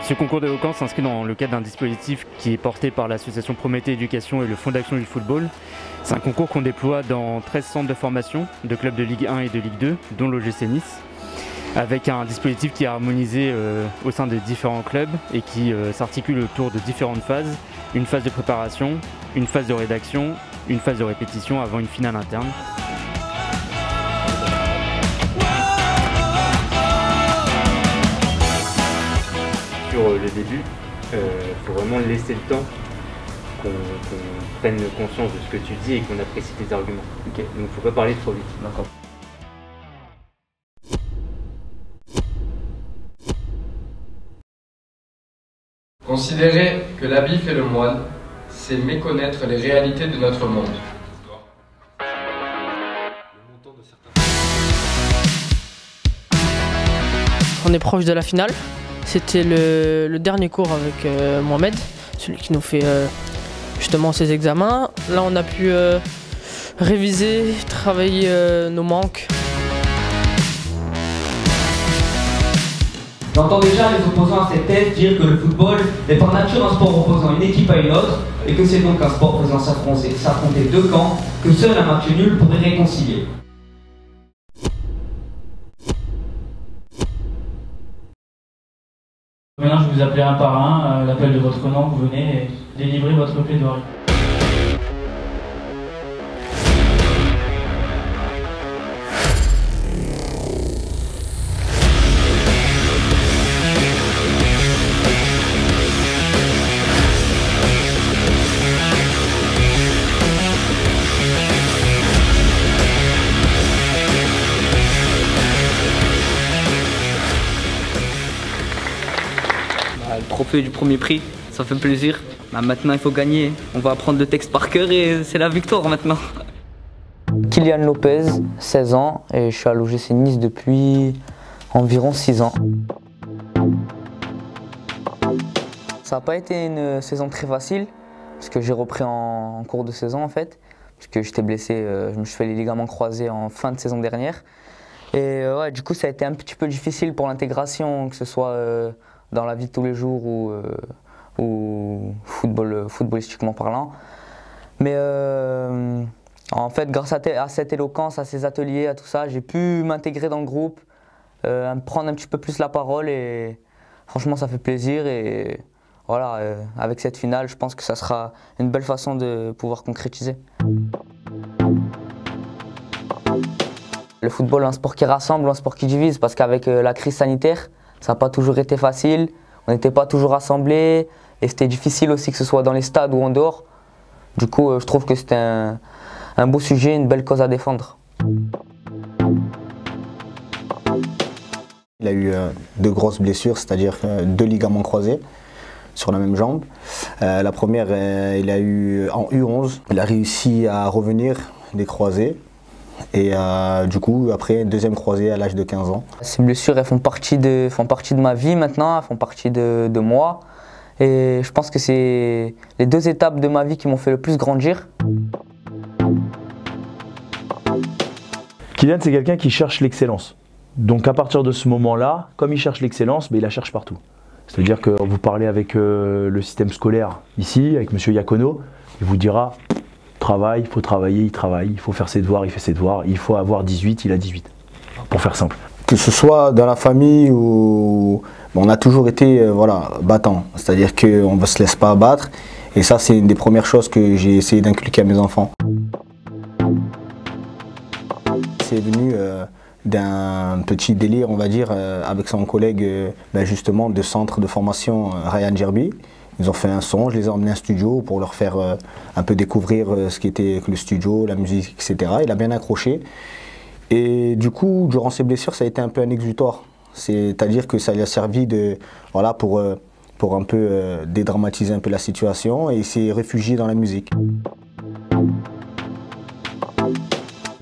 Ce concours d'éloquence s'inscrit dans le cadre d'un dispositif qui est porté par l'association Prométhée Éducation et le Fonds d'action du football. C'est un concours qu'on déploie dans 13 centres de formation de clubs de Ligue 1 et de Ligue 2, dont l'OGC Nice, avec un dispositif qui est harmonisé au sein des différents clubs et qui s'articule autour de différentes phases. Une phase de préparation, une phase de rédaction, une phase de répétition avant une finale interne. Sur le début, il faut vraiment laisser le temps qu'on prenne conscience de ce que tu dis et qu'on apprécie tes arguments. Okay. Donc il ne faut pas parler trop vite. D'accord. Considérer que l'habit fait le moine, c'est méconnaître les réalités de notre monde. On est proche de la finale. C'était le dernier cours avec Mohamed, celui qui nous fait justement ses examens. Là, on a pu réviser, travailler nos manques. J'entends déjà les opposants à cette thèse dire que le football est par nature un sport opposant une équipe à une autre et que c'est donc un sport faisant s'affronter deux camps que seul un match nul pourrait réconcilier. Maintenant, je vais vous appeler un par un, à l'appel de votre nom, vous venez et délivrer votre plaidoirie. Le trophée du premier prix, ça fait plaisir. Maintenant il faut gagner, on va apprendre le texte par cœur et c'est la victoire maintenant. Kylian Lopez, 16 ans et je suis à l'OGC Nice depuis environ 6 ans. Ça n'a pas été une saison très facile parce que j'ai repris en cours de saison en fait. Parce que j'étais blessé, je me suis fait les ligaments croisés en fin de saison dernière. Et ouais, du coup ça a été un petit peu difficile pour l'intégration, que ce soit dans la vie de tous les jours ou footballistiquement parlant. Mais en fait, grâce à cette éloquence, à ces ateliers, à tout ça, j'ai pu m'intégrer dans le groupe, prendre un petit peu plus la parole et franchement ça fait plaisir. Et voilà, avec cette finale, je pense que ça sera une belle façon de pouvoir concrétiser. Le football est un sport qui rassemble, un sport qui divise, parce qu'avec la crise sanitaire, ça n'a pas toujours été facile, on n'était pas toujours rassemblés et c'était difficile aussi que ce soit dans les stades ou en dehors. Du coup, je trouve que c'était un beau sujet, une belle cause à défendre. Il a eu deux grosses blessures, c'est-à-dire deux ligaments croisés sur la même jambe. La première, il a eu en U11, il a réussi à revenir des croisés. Et du coup, après, deuxième croisée à l'âge de 15 ans. Ces blessures, elles font partie de ma vie maintenant, elles font partie de moi. Et je pense que c'est les deux étapes de ma vie qui m'ont fait le plus grandir. Kylian, c'est quelqu'un qui cherche l'excellence. Donc à partir de ce moment-là, comme il cherche l'excellence, il la cherche partout. C'est-à-dire que vous parlez avec le système scolaire ici, avec M. Iacono, il vous dira travail, il faut travailler, il travaille, il faut faire ses devoirs, il fait ses devoirs, il faut avoir 18, il a 18, pour faire simple. Que ce soit dans la famille ou on a toujours été battants, c'est-à-dire qu'on ne se laisse pas abattre et ça c'est une des premières choses que j'ai essayé d'inculquer à mes enfants. C'est venu d'un petit délire, on va dire, avec son collègue justement de centre de formation Ryan Gerby. Ils ont fait un son, je les ai emmenés à un studio pour leur faire un peu découvrir ce qu'était le studio, la musique, etc. Il a bien accroché. Et du coup, durant ses blessures, ça a été un peu un exutoire. C'est-à-dire que ça lui a servi pour un peu dédramatiser un peu la situation et il s'est réfugié dans la musique.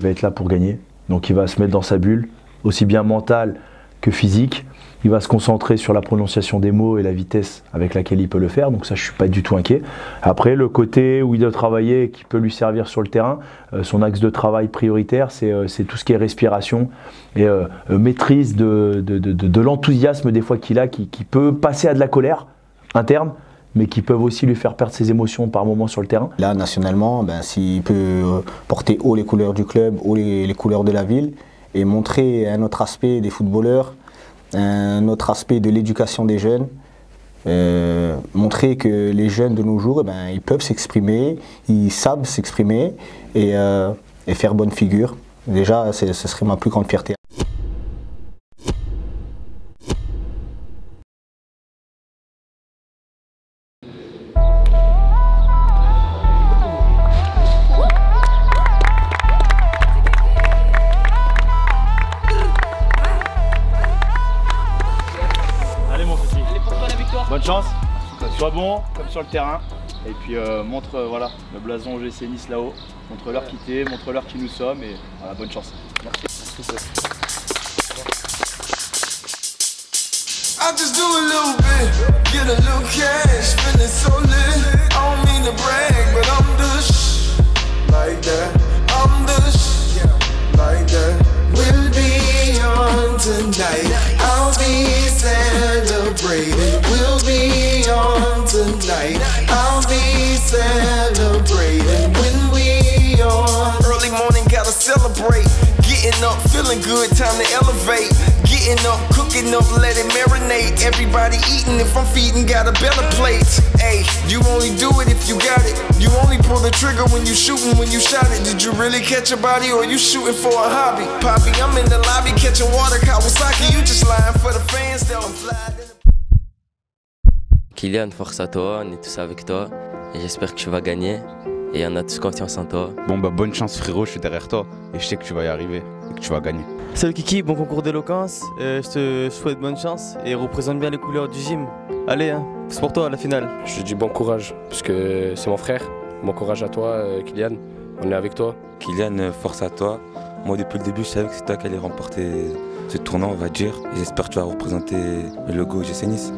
Il va être là pour gagner, donc il va se mettre dans sa bulle, aussi bien mentale que physique. il va se concentrer sur la prononciation des mots et la vitesse avec laquelle il peut le faire, donc ça je ne suis pas du tout inquiet. Après, le côté où il doit travailler et qui peut lui servir sur le terrain, son axe de travail prioritaire, c'est tout ce qui est respiration et maîtrise de l'enthousiasme des fois qu'il a, qui peut passer à de la colère interne, mais qui peuvent aussi lui faire perdre ses émotions par moments sur le terrain. Là, nationalement, s'il peut porter haut les couleurs du club, haut les couleurs de la ville, et montrer un autre aspect des footballeurs, un autre aspect de l'éducation des jeunes, montrer que les jeunes de nos jours, ils peuvent s'exprimer, ils savent s'exprimer et faire bonne figure. Déjà, ce serait ma plus grande fierté. Bonne chance, sois bon comme sur le terrain et puis montre voilà, le blason OGC Nice là-haut, montre-leur qui t'es, montre-leur qui nous sommes et voilà, bonne chance. Merci. I just do a little bit, get a little cash, feeling so lit. I don't mean to brag, but I'm the shh, like that. I'm the shh, like that. We'll be on tonight. I'll be celebrating. We'll be on tonight. I'll be celebrating when we on. Early morning, gotta celebrate. Getting up, feeling good, time to elevate. Getting up, cooking up, let it marinate. Everybody eating, if I'm feeding, got a better plate. Hey, you only do it if you got it. You only pull the trigger when you shooting, when you shot it. Did you really catch a body or you shooting for a hobby? Poppy, I'm in the lobby catching water, Kawasaki. You just lying for the fans, though. I'm flying. Kylian, force à toi, on est tous avec toi. Et j'espère que tu vas gagner. Et on a tous confiance en toi. Bon bonne chance frérot, je suis derrière toi et je sais que tu vas y arriver et que tu vas gagner. Salut Kiki, bon concours d'éloquence, je te souhaite bonne chance et représente bien les couleurs du gym. Allez, hein, c'est pour toi la finale. Je te dis bon courage, parce que c'est mon frère. Bon courage à toi Kylian, on est avec toi. Kylian, force à toi. Moi depuis le début je savais que c'est toi qui allais remporter ce tournoi on va dire. Et j'espère que tu vas représenter le logo OGC Nice.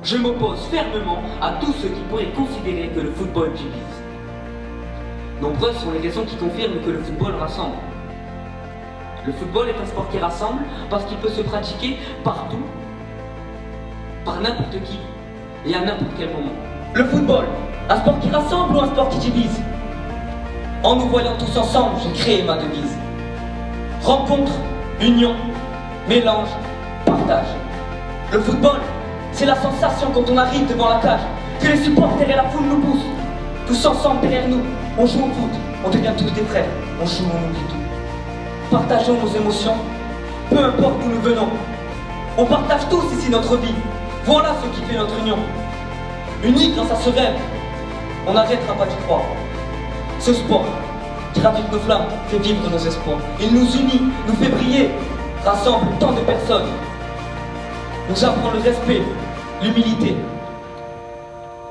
Je m'oppose fermement à tous ceux qui pourraient considérer que le football divise. Nombreuses sont les raisons qui confirment que le football rassemble. Le football est un sport qui rassemble parce qu'il peut se pratiquer partout, par n'importe qui et à n'importe quel moment. Le football, un sport qui rassemble ou un sport qui divise? En nous voyant tous ensemble, j'ai créé ma devise. Rencontre, union, mélange, partage. Le football, c'est la sensation quand on arrive devant la cage, que les supporters et la foule nous poussent. Tous ensemble derrière nous, on joue au foot, on devient tous des frères, on joue, on oublie tout. Partageons nos émotions, peu importe d'où nous venons. On partage tous ici notre vie, voilà ce qui fait notre union. Unis grâce à ce rêve, on n'arrêtera pas d'y croire. Ce sport, qui ravive nos flammes, fait vivre nos espoirs. Il nous unit, nous fait briller, rassemble tant de personnes. Nous apprend le respect, l'humilité.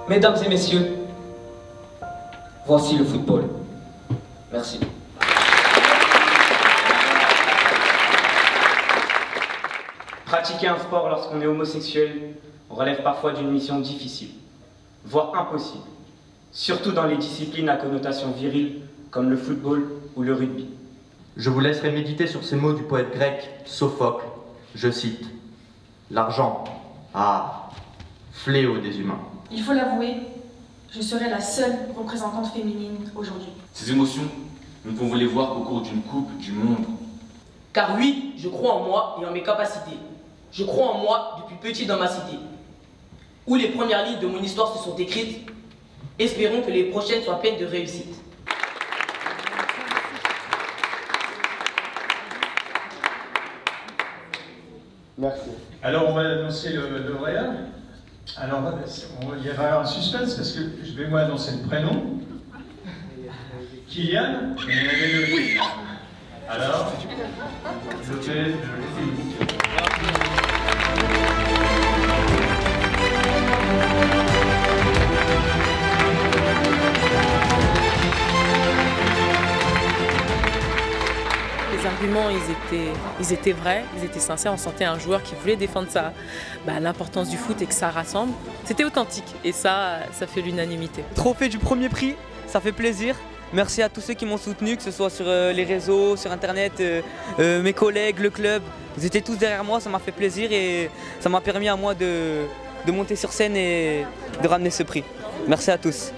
Mesdames et messieurs, voici le football. Merci. Pratiquer un sport lorsqu'on est homosexuel relève parfois d'une mission difficile, voire impossible, surtout dans les disciplines à connotation virile comme le football ou le rugby. Je vous laisserai méditer sur ces mots du poète grec Sophocle. Je cite: l'argent, fléau des humains. Il faut l'avouer, je serai la seule représentante féminine aujourd'hui. Ces émotions, nous ne pouvons les voir qu'au cours d'une coupe du monde. Car oui, je crois en moi et en mes capacités. Je crois en moi depuis petit dans ma cité, où les premières lignes de mon histoire se sont écrites. Espérons que les prochaines soient pleines de réussite. Merci. Alors on va annoncer le lauréat. Alors il y aura un suspense parce que je vais moi annoncer le prénom. Kylian, et il y en avait deux. Alors, je fais Les arguments, ils étaient ils étaient vrais, ils étaient sincères. On sentait un joueur qui voulait défendre l'importance du foot et que ça rassemble. C'était authentique et ça fait l'unanimité. Trophée du premier prix, ça fait plaisir. Merci à tous ceux qui m'ont soutenu, que ce soit sur les réseaux, sur internet, mes collègues, le club. Vous étiez tous derrière moi, ça m'a fait plaisir et ça m'a permis à moi de monter sur scène et de ramener ce prix. Merci à tous.